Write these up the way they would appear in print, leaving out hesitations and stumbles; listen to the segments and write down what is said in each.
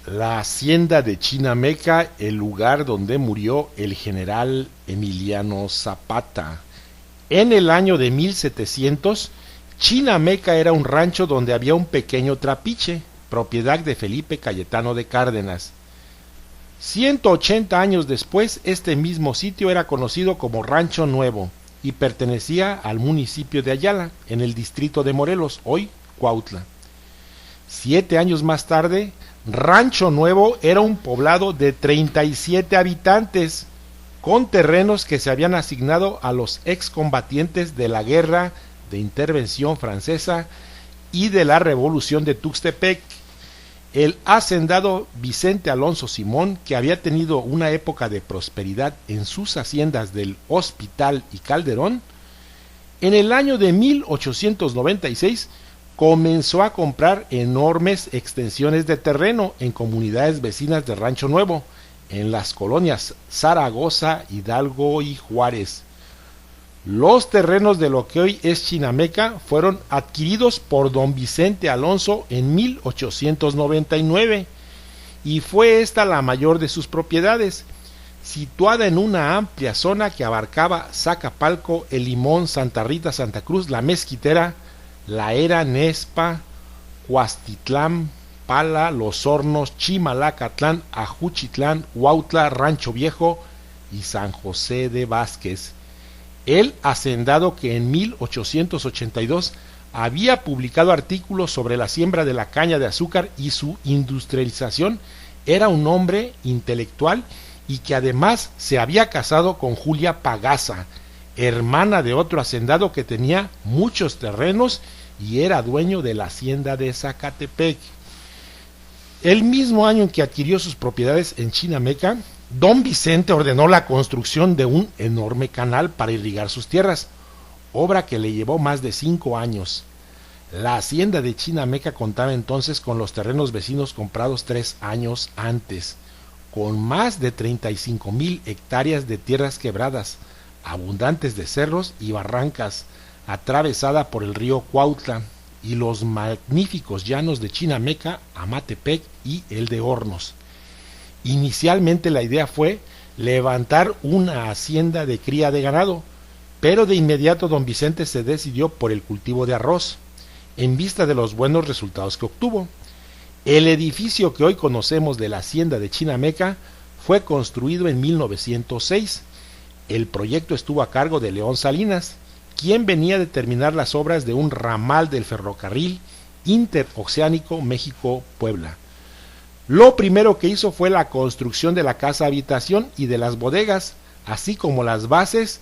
La hacienda de Chinameca, el lugar donde murió el general Emiliano Zapata. En el año de 1700, Chinameca era un rancho donde había un pequeño trapiche, propiedad de Felipe Cayetano de Cárdenas. 180 años después, este mismo sitio era conocido como Rancho Nuevo y pertenecía al municipio de Ayala, en el distrito de Morelos, hoy Cuautla. 7 años más tarde, Rancho Nuevo era un poblado de 37 habitantes, con terrenos que se habían asignado a los excombatientes de la Guerra de Intervención Francesa y de la Revolución de Tuxtepec. El hacendado Vicente Alonso Simón, que había tenido una época de prosperidad en sus haciendas del Hospital y Calderón, en el año de 1896 comenzó a comprar enormes extensiones de terreno en comunidades vecinas de Rancho Nuevo, en las colonias Zaragoza, Hidalgo y Juárez. Los terrenos de lo que hoy es Chinameca fueron adquiridos por don Vicente Alonso en 1899 y fue esta la mayor de sus propiedades, situada en una amplia zona que abarcaba Zacapalco, El Limón, Santa Rita, Santa Cruz, La Mezquitera, La Era, Nespa, Cuastitlán, Pala, Los Hornos, Chimalacatlán, Ajuchitlán, Huautla, Rancho Viejo y San José de Vázquez. El hacendado, que en 1882 había publicado artículos sobre la siembra de la caña de azúcar y su industrialización, era un hombre intelectual y que además se había casado con Julia Pagaza, hermana de otro hacendado que tenía muchos terrenos y era dueño de la hacienda de Zacatepec. El mismo año en que adquirió sus propiedades en Chinameca, don Vicente ordenó la construcción de un enorme canal para irrigar sus tierras, obra que le llevó más de 5 años. La hacienda de Chinameca contaba entonces con los terrenos vecinos comprados 3 años antes, con más de 35,000 hectáreas de tierras quebradas, abundantes de cerros y barrancas, atravesada por el río Cuautla, y los magníficos llanos de Chinameca, Amatepec y el de Hornos. Inicialmente la idea fue levantar una hacienda de cría de ganado, pero de inmediato don Vicente se decidió por el cultivo de arroz, en vista de los buenos resultados que obtuvo. El edificio que hoy conocemos de la hacienda de Chinameca fue construido en 1906. El proyecto estuvo a cargo de León Salinas, quien venía de terminar las obras de un ramal del ferrocarril interoceánico México-Puebla. Lo primero que hizo fue la construcción de la casa habitación y de las bodegas, así como las bases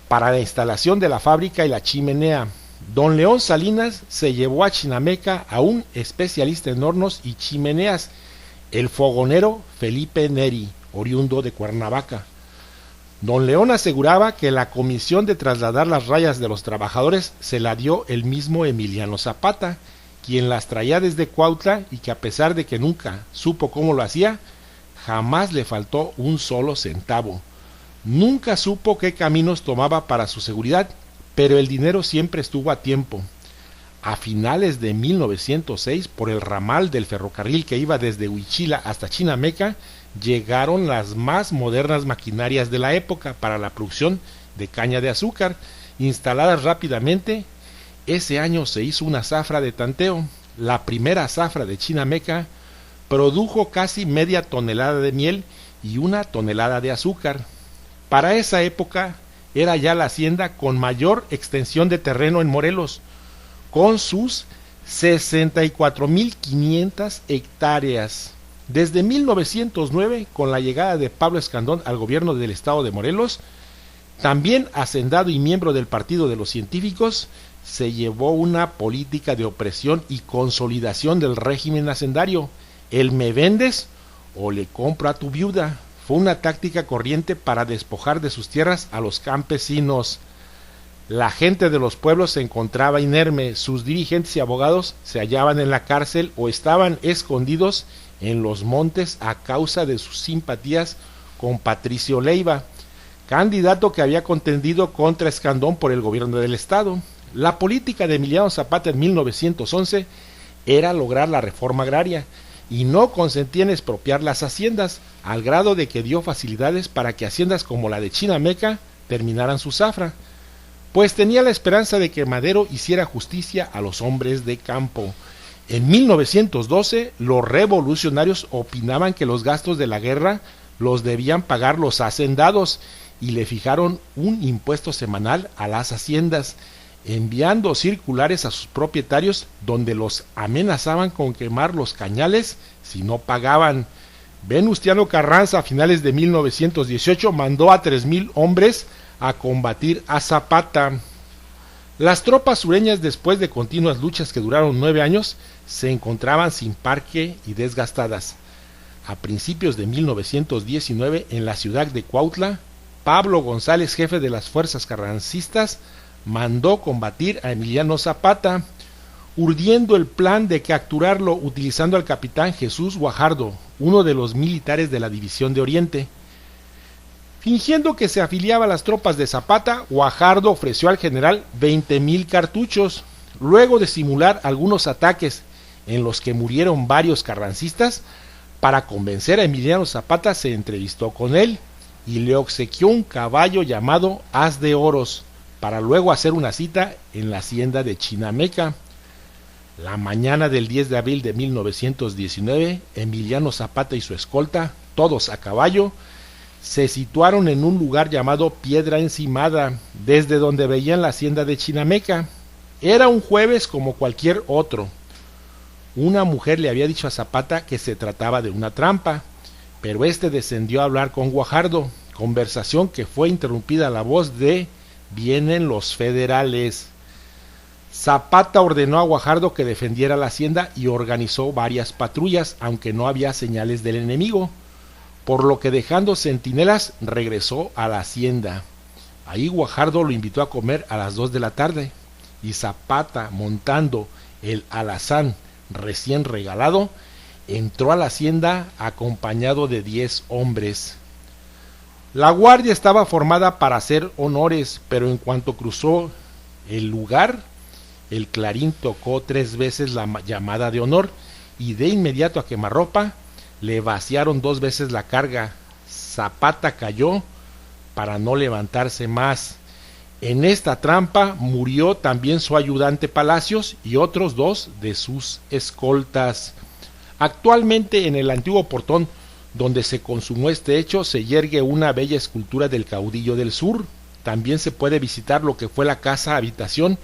para la instalación de la fábrica y la chimenea. Don León Salinas se llevó a Chinameca a un especialista en hornos y chimeneas, el fogonero Felipe Neri, oriundo de Cuernavaca. Don León aseguraba que la comisión de trasladar las rayas de los trabajadores se la dio el mismo Emiliano Zapata, quien las traía desde Cuautla y que a pesar de que nunca supo cómo lo hacía, jamás le faltó un solo centavo. Nunca supo qué caminos tomaba para su seguridad, pero el dinero siempre estuvo a tiempo. A finales de 1906, por el ramal del ferrocarril que iba desde Huichila hasta Chinameca, llegaron las más modernas maquinarias de la época para la producción de caña de azúcar, instaladas rápidamente. Ese año se hizo una zafra de tanteo. La primera zafra de Chinameca produjo casi media tonelada de miel y 1 tonelada de azúcar. Para esa época era ya la hacienda con mayor extensión de terreno en Morelos, con sus 64,500 hectáreas. Desde 1909, con la llegada de Pablo Escandón al gobierno del estado de Morelos, también hacendado y miembro del Partido de los Científicos, se llevó una política de opresión y consolidación del régimen hacendario. El me vendes o le compro a tu viuda fue una táctica corriente para despojar de sus tierras a los campesinos. La gente de los pueblos se encontraba inerme, sus dirigentes y abogados se hallaban en la cárcel o estaban escondidos en los montes a causa de sus simpatías con Patricio Leiva, candidato que había contendido contra Escandón por el gobierno del estado. La política de Emiliano Zapata en 1911 era lograr la reforma agraria y no consentía en expropiar las haciendas, al grado de que dio facilidades para que haciendas como la de Chinameca terminaran su zafra, pues tenía la esperanza de que Madero hiciera justicia a los hombres de campo. En 1912, los revolucionarios opinaban que los gastos de la guerra los debían pagar los hacendados y le fijaron un impuesto semanal a las haciendas, enviando circulares a sus propietarios donde los amenazaban con quemar los cañales si no pagaban. Venustiano Carranza, a finales de 1918, mandó a 3,000 hombres a combatir a Zapata. Las tropas sureñas, después de continuas luchas que duraron 9 años, se encontraban sin parque y desgastadas. A principios de 1919, en la ciudad de Cuautla, Pablo González, jefe de las fuerzas carrancistas, mandó combatir a Emiliano Zapata, urdiendo el plan de capturarlo utilizando al capitán Jesús Guajardo, uno de los militares de la División de Oriente. Fingiendo que se afiliaba a las tropas de Zapata, Guajardo ofreció al general 20,000 cartuchos. Luego de simular algunos ataques en los que murieron varios carrancistas, para convencer a Emiliano Zapata se entrevistó con él y le obsequió un caballo llamado Haz de Oros, para luego hacer una cita en la hacienda de Chinameca. La mañana del 10 de abril de 1919, Emiliano Zapata y su escolta, todos a caballo, se situaron en un lugar llamado Piedra Encimada, desde donde veían la hacienda de Chinameca. Era un jueves como cualquier otro. Una mujer le había dicho a Zapata que se trataba de una trampa, pero este descendió a hablar con Guajardo, conversación que fue interrumpida a la voz de «Vienen los federales». Zapata ordenó a Guajardo que defendiera la hacienda y organizó varias patrullas, aunque no había señales del enemigo, por lo que, dejando centinelas, regresó a la hacienda. Ahí Guajardo lo invitó a comer a las 2 de la tarde, y Zapata, montando el alazán recién regalado, entró a la hacienda acompañado de 10 hombres. La guardia estaba formada para hacer honores, pero en cuanto cruzó el lugar, el clarín tocó 3 veces la llamada de honor, y de inmediato a quemarropa le vaciaron 2 veces la carga. Zapata cayó para no levantarse más. En esta trampa murió también su ayudante Palacios y otros 2 de sus escoltas. Actualmente, en el antiguo portón donde se consumó este hecho, se yergue una bella escultura del caudillo del sur. También se puede visitar lo que fue la casa habitación,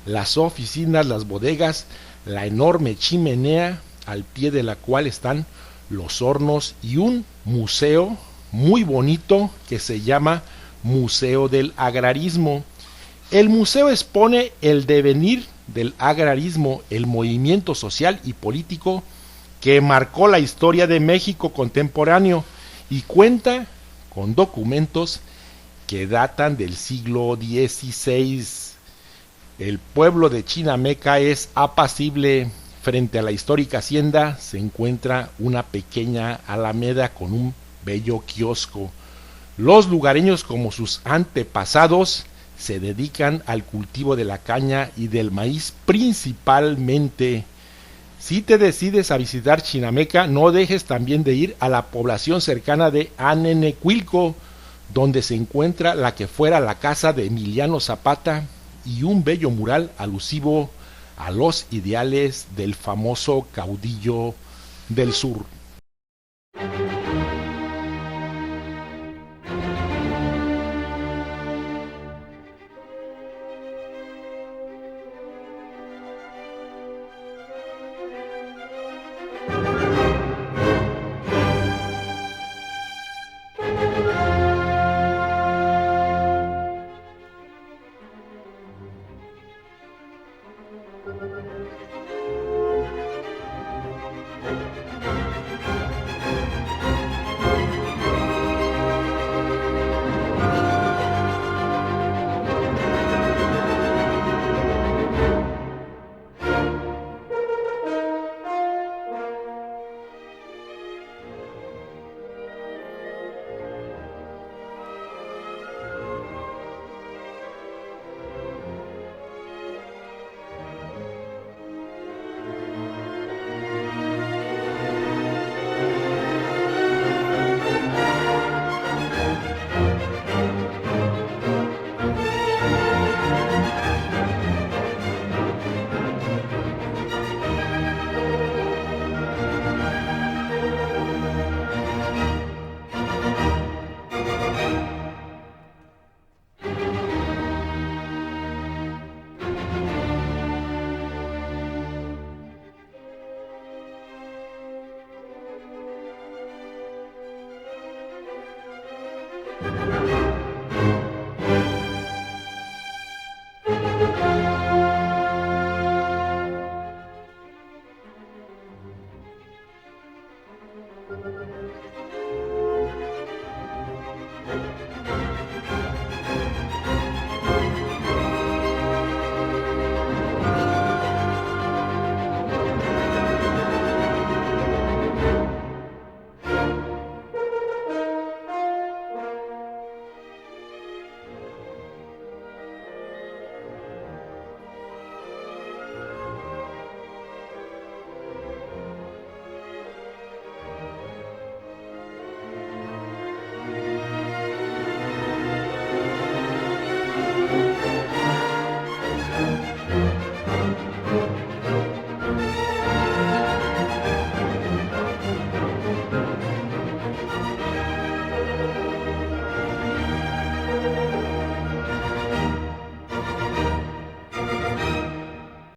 las oficinas, las bodegas, la enorme chimenea al pie de la cual están los hornos y un museo muy bonito que se llama Museo del Agrarismo. El museo expone el devenir del agrarismo, el movimiento social y político que marcó la historia de México contemporáneo, y cuenta con documentos que datan del siglo XVI. El pueblo de Chinameca es apacible. Frente a la histórica hacienda se encuentra una pequeña alameda con un bello kiosco. Los lugareños, como sus antepasados, se dedican al cultivo de la caña y del maíz principalmente. Si te decides a visitar Chinameca, no dejes también de ir a la población cercana de Anenecuilco, donde se encuentra la que fuera la casa de Emiliano Zapata y un bello mural alusivo a los ideales del famoso caudillo del sur.